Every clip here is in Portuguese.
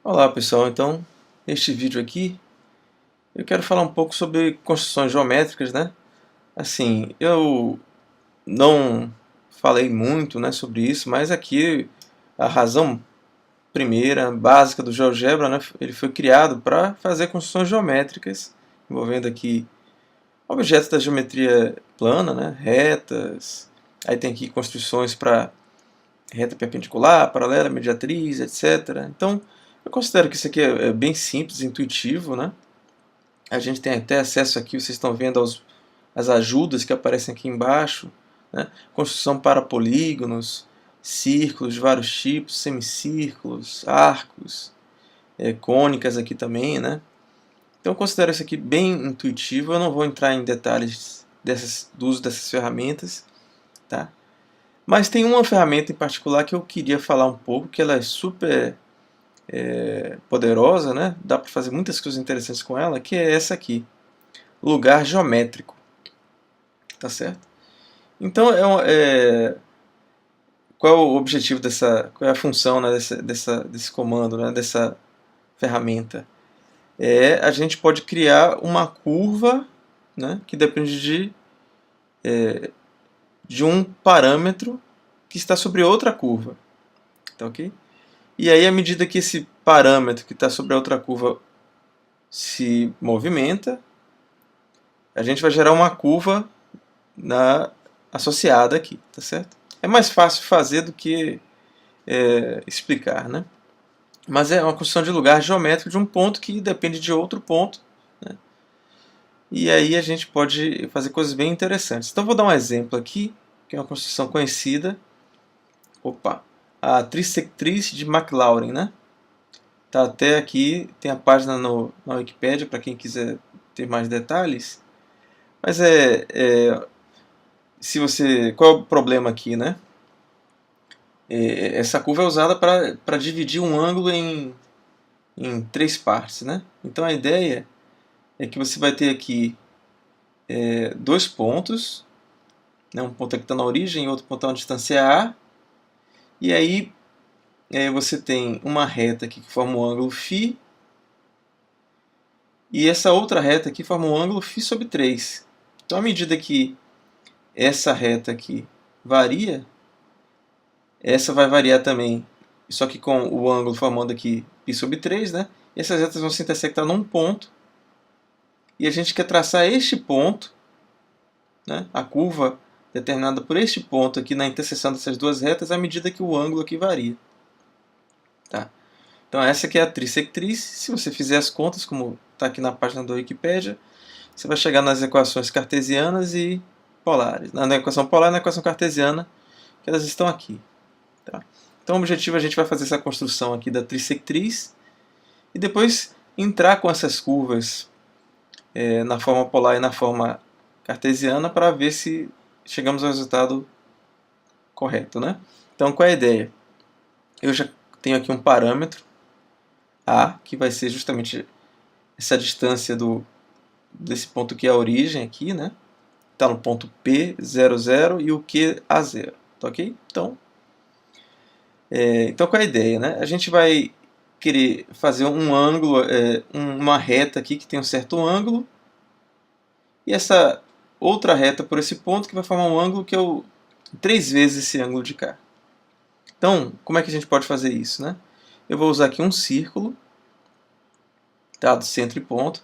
Olá pessoal, então neste vídeo aqui eu quero falar um pouco sobre construções geométricas, né? Assim, eu não falei muito, né, sobre isso, mas aqui a razão primeira, básica do GeoGebra, né, ele foi criado para fazer construções geométricas, envolvendo aqui objetos da geometria plana, né, retas, aí tem aqui construções para reta perpendicular, paralela, mediatriz, etc. Então, eu considero que isso aqui é bem simples, intuitivo, né? A gente tem até acesso aqui, vocês estão vendo as ajudas que aparecem aqui embaixo, né? Construção para polígonos, círculos de vários tipos, semicírculos, arcos, cônicas aqui também, né? Então eu considero isso aqui bem intuitivo, eu não vou entrar em detalhes do uso dessas ferramentas, tá? Mas tem uma ferramenta em particular que eu queria falar um pouco, que ela é super poderosa, né? Dá para fazer muitas coisas interessantes com ela, que é essa aqui, lugar geométrico, tá certo? Então, qual é o objetivo qual é a função, né, desse comando, né, dessa ferramenta? A gente pode criar uma curva, né, que depende de um parâmetro que está sobre outra curva, tá ok? E aí, à medida que esse parâmetro que está sobre a outra curva se movimenta, a gente vai gerar uma curva associada aqui, tá certo? É mais fácil fazer do que explicar, né? Mas é uma construção de lugar geométrico de um ponto que depende de outro ponto, né? E aí a gente pode fazer coisas bem interessantes. Então vou dar um exemplo aqui, que é uma construção conhecida. Opa! A trisectriz de Maclaurin, né? Tá até aqui, tem a página na Wikipédia para quem quiser ter mais detalhes. Mas se você, qual é o problema aqui, né? Essa curva é usada para dividir um ângulo em três partes, né? Então a ideia é que você vai ter aqui dois pontos, né? Um ponto aqui está na origem e outro ponto está na distância A, e aí você tem uma reta aqui que forma um ângulo φ, e essa outra reta aqui forma um ângulo φ sobre 3. Então à medida que essa reta aqui varia, essa vai variar também, só que com o ângulo formando aqui π sobre 3, né? E essas retas vão se intersectar num ponto, e a gente quer traçar este ponto, né? A curva determinada por este ponto aqui na interseção dessas duas retas à medida que o ângulo aqui varia. Tá? Então essa aqui é a trisectriz. Se você fizer as contas, como está aqui na página da Wikipédia, você vai chegar nas equações cartesianas e polares. Na equação polar e na equação cartesiana, que elas estão aqui. Tá? Então o objetivo é a gente vai fazer essa construção aqui da trisectriz e depois entrar com essas curvas na forma polar e na forma cartesiana para ver se chegamos ao resultado correto, né? Então qual é a ideia? Eu já tenho aqui um parâmetro A, que vai ser justamente essa distância desse ponto que é a origem aqui, né? Está no ponto P00 e o Q A0, tá ok? Então qual é a ideia, né? A gente vai querer fazer um ângulo, uma reta aqui que tem um certo ângulo, e essa outra reta por esse ponto que vai formar um ângulo que é 3 vezes esse ângulo de cá. Então, como é que a gente pode fazer isso, né? Eu vou usar aqui um círculo, tá, do centro e ponto,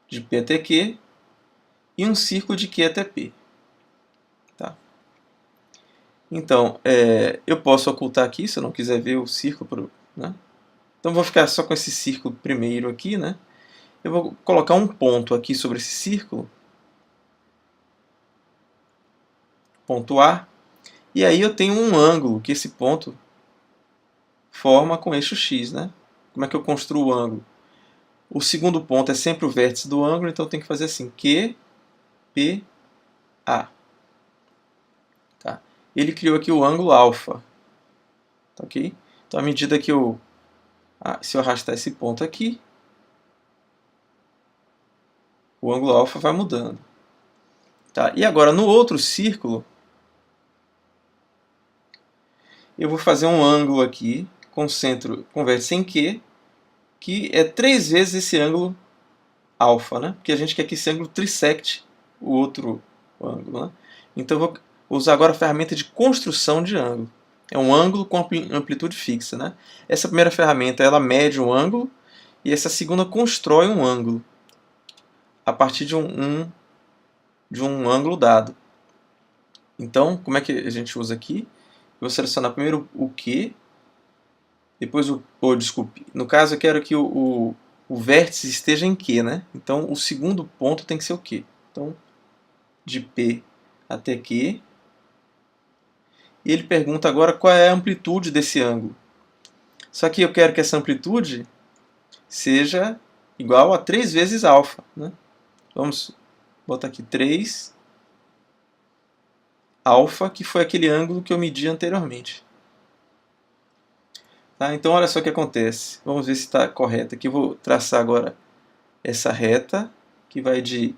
de P até Q, e um círculo de Q até P. Tá? Então, eu posso ocultar aqui, se eu não quiser ver o círculo, né? Então vou ficar só com esse círculo primeiro aqui, né? Eu vou colocar um ponto aqui sobre esse círculo, ponto A, e aí eu tenho um ângulo que esse ponto forma com eixo X, né? Como é que eu construo o ângulo? O segundo ponto é sempre o vértice do ângulo, então eu tenho que fazer assim, Q, P, A. Tá? Ele criou aqui o ângulo alfa. Tá, ok? Então, à medida que se eu arrastar esse ponto aqui, o ângulo alfa vai mudando. Tá? E agora, no outro círculo, eu vou fazer um ângulo aqui concentro com vértice em Q, que é 3 vezes esse ângulo alfa, né? Porque a gente quer que esse ângulo trisecte o outro ângulo, né? Então eu vou usar agora a ferramenta de construção de ângulo. É um ângulo com amplitude fixa, né? Essa primeira ferramenta ela mede um ângulo e essa segunda constrói um ângulo a partir de um ângulo dado. Então, como é que a gente usa aqui? Eu vou selecionar primeiro o Q, depois desculpe, no caso eu quero que o vértice esteja em Q, né? Então o segundo ponto tem que ser o Q. Então, de P até Q. E ele pergunta agora qual é a amplitude desse ângulo. Só que eu quero que essa amplitude seja igual a 3 vezes alfa, né? Vamos botar aqui 3 alfa, que foi aquele ângulo que eu medi anteriormente. Tá? Então olha só o que acontece. Vamos ver se está correto aqui. Eu vou traçar agora essa reta que vai de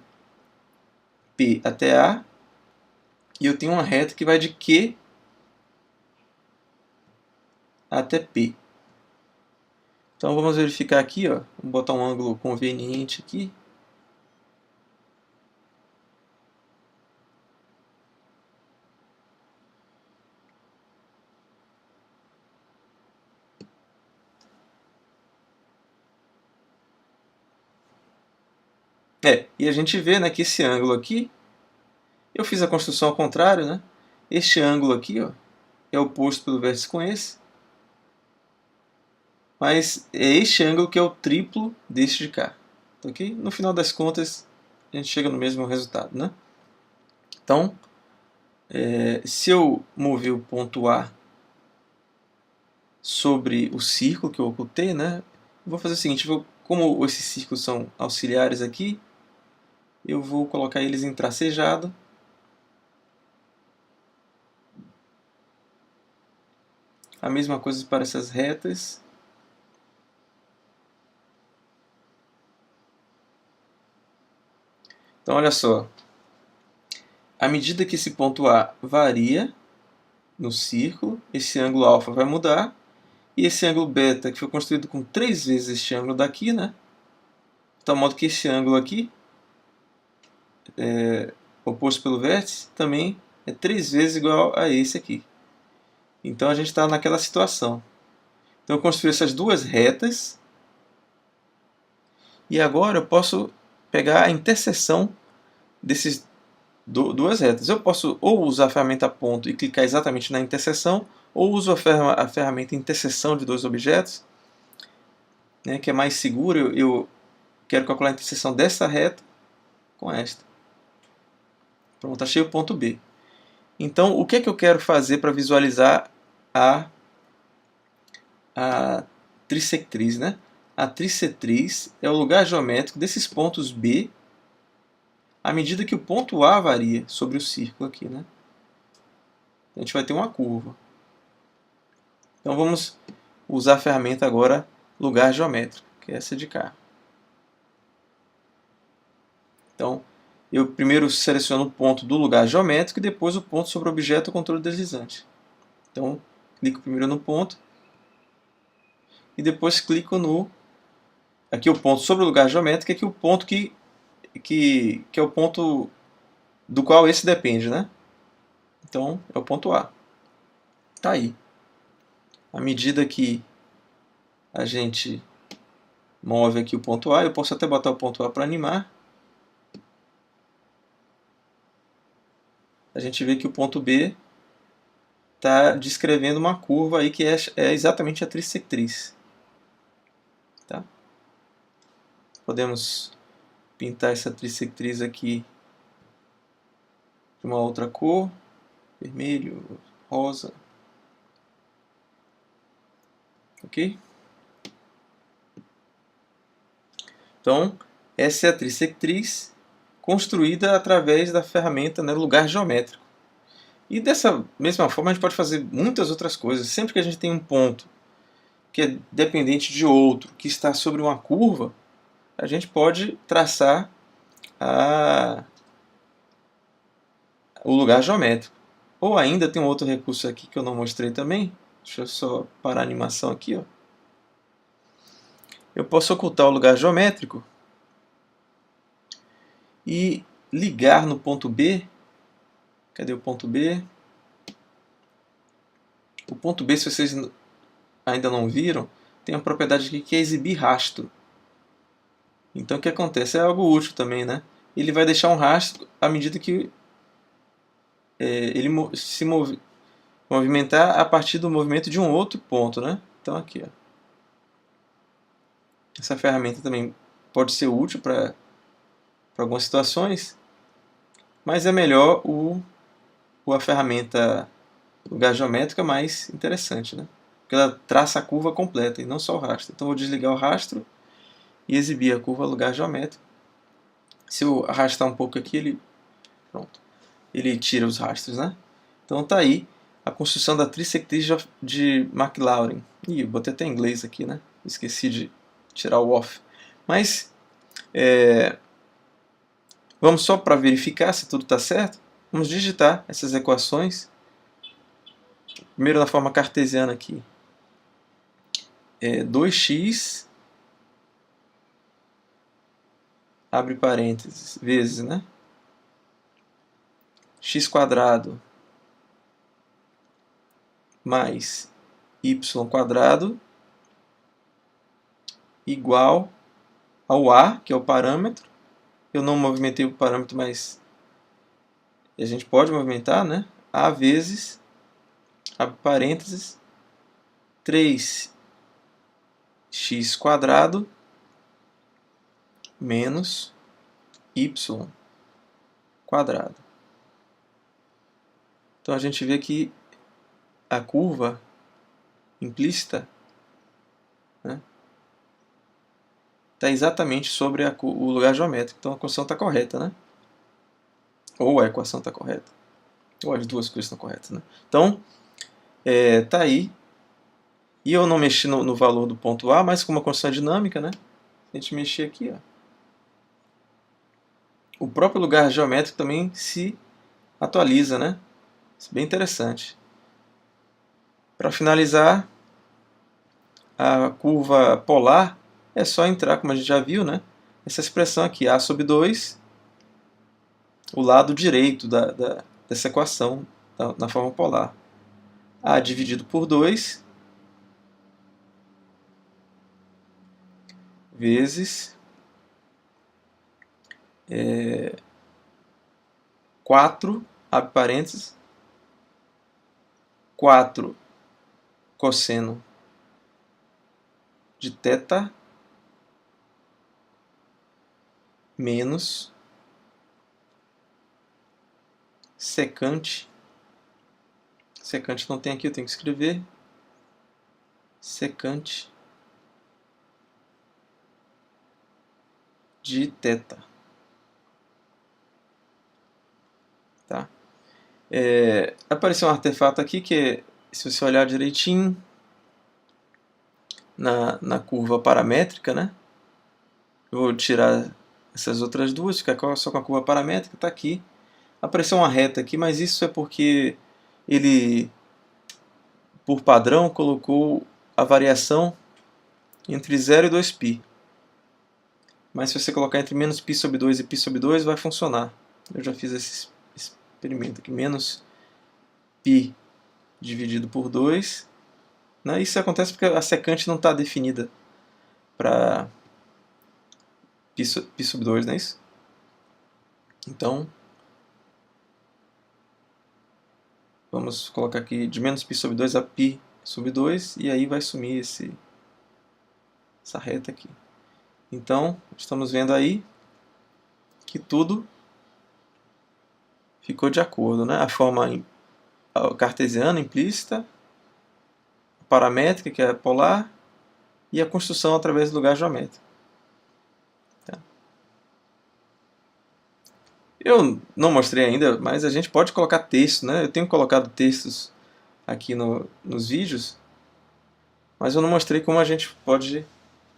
P até A. E eu tenho uma reta que vai de Q até P. Então vamos verificar aqui, ó. Vamos botar um ângulo conveniente aqui. E a gente vê, né, que esse ângulo aqui, eu fiz a construção ao contrário, né? Este ângulo aqui, ó, é oposto pelo vértice com esse. Mas é este ângulo que é o triplo deste de cá. Ok? No final das contas, a gente chega no mesmo resultado, né? Então, se eu mover o ponto A sobre o círculo que eu ocultei, né? Eu vou fazer o seguinte, como esses círculos são auxiliares aqui, eu vou colocar eles em tracejado. A mesma coisa para essas retas. Então, olha só. À medida que esse ponto A varia no círculo, esse ângulo alfa vai mudar. E esse ângulo beta, que foi construído com 3 vezes este ângulo daqui, né? De tal modo que esse ângulo aqui, oposto pelo vértice, também é 3 vezes igual a esse aqui. Então a gente está naquela situação. Então eu construí essas duas retas. E agora eu posso pegar a interseção dessas duas retas. Eu posso ou usar a ferramenta ponto e clicar exatamente na interseção, ou uso a ferramenta interseção de dois objetos, né, que é mais seguro. Eu quero calcular a interseção dessa reta com esta. Pronto, achei o ponto B. Então, o que é que eu quero fazer para visualizar a trisectriz, né? A trisectriz é o lugar geométrico desses pontos B à medida que o ponto A varia sobre o círculo aqui, né? A gente vai ter uma curva. Então vamos usar a ferramenta agora lugar geométrico, que é essa de cá. Então, eu primeiro seleciono o ponto do lugar geométrico e depois o ponto sobre o objeto ou controle deslizante. Então, clico primeiro no ponto e depois clico no... Aqui o ponto sobre o lugar geométrico, aqui o ponto que é o ponto do qual esse depende, né? Então, é o ponto A. Tá aí. À medida que a gente move aqui o ponto A, eu posso até botar o ponto A para animar. A gente vê que o ponto B está descrevendo uma curva aí que é exatamente a trisectriz. Tá? Podemos pintar essa trisectriz aqui de uma outra cor, vermelho, rosa. Ok? Então, essa é a trisectriz construída através da ferramenta, né, lugar geométrico. E dessa mesma forma a gente pode fazer muitas outras coisas. Sempre que a gente tem um ponto que é dependente de outro, que está sobre uma curva, a gente pode traçar o lugar geométrico. Ou ainda tem um outro recurso aqui que eu não mostrei também, Deixa eu só parar a animação aqui, ó. Eu posso ocultar o lugar geométrico e ligar no ponto B. Cadê o ponto B? O ponto B, se vocês ainda não viram, tem uma propriedade aqui que é exibir rastro. Então o que acontece? É algo útil também, né? Ele vai deixar um rastro à medida que ele se movimentar a partir do movimento de um outro ponto, né? Então aqui, ó. Essa ferramenta também pode ser útil para algumas situações, mas é melhor a ferramenta lugar geométrica mais interessante, né? Porque ela traça a curva completa e não só o rastro. Então eu vou desligar o rastro e exibir a curva lugar geométrico. Se eu arrastar um pouco aqui, ele tira os rastros, né? Então tá aí a construção da trisectriz de Maclaurin. Ih, eu botei até em inglês aqui, né? Esqueci de tirar o off. Mas vamos só para verificar se tudo está certo. Vamos digitar essas equações. Primeiro na forma cartesiana aqui. 2x, abre parênteses, vezes, né? X quadrado mais y quadrado igual ao a, que é o parâmetro. Eu não movimentei o parâmetro, mas a gente pode movimentar, né? A vezes, abre parênteses, 3x quadrado menos y quadrado. Então a gente vê que a curva implícita, né, está exatamente sobre o lugar geométrico. Então a equação está correta, né? Ou a equação está correta. Ou as duas coisas estão corretas, né? Então, está aí. E eu não mexi no valor do ponto A, mas com uma constante dinâmica, né? Se a gente mexer aqui, ó, o próprio lugar geométrico também se atualiza, né? Isso é bem interessante. Para finalizar, a curva polar é só entrar, como a gente já viu, né? Essa expressão aqui, A sobre 2, o lado direito dessa equação na forma polar. A dividido por 2 vezes 4, abre parênteses, 4 cosseno de θ menos secante. Secante não tem aqui, eu tenho que escrever. Secante de θ. Tá? Apareceu um artefato aqui que, se você olhar direitinho na curva paramétrica, né? Eu vou tirar essas outras duas, ficar só com a curva paramétrica, está aqui. Apareceu uma reta aqui, mas isso é porque ele, por padrão, colocou a variação entre 0 e 2π. Mas se você colocar entre menos π sobre 2 e π sobre 2, vai funcionar. Eu já fiz esse experimento aqui. Menos π dividido por 2. Né? Isso acontece porque a secante não está definida para π sobre 2, não é isso? Então, vamos colocar aqui de menos π sobre 2 a π sobre 2, e aí vai sumir essa reta aqui. Então, estamos vendo aí que tudo ficou de acordo, né? A forma cartesiana implícita, a paramétrica, que é a polar, e a construção através do lugar geométrico. Tá? Eu não mostrei ainda, mas a gente pode colocar texto, né? Eu tenho colocado textos aqui nos vídeos, mas eu não mostrei como a gente pode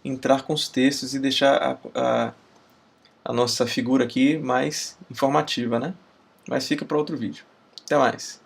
entrar com os textos e deixar a nossa figura aqui mais informativa, né? Mas fica para outro vídeo. Até mais!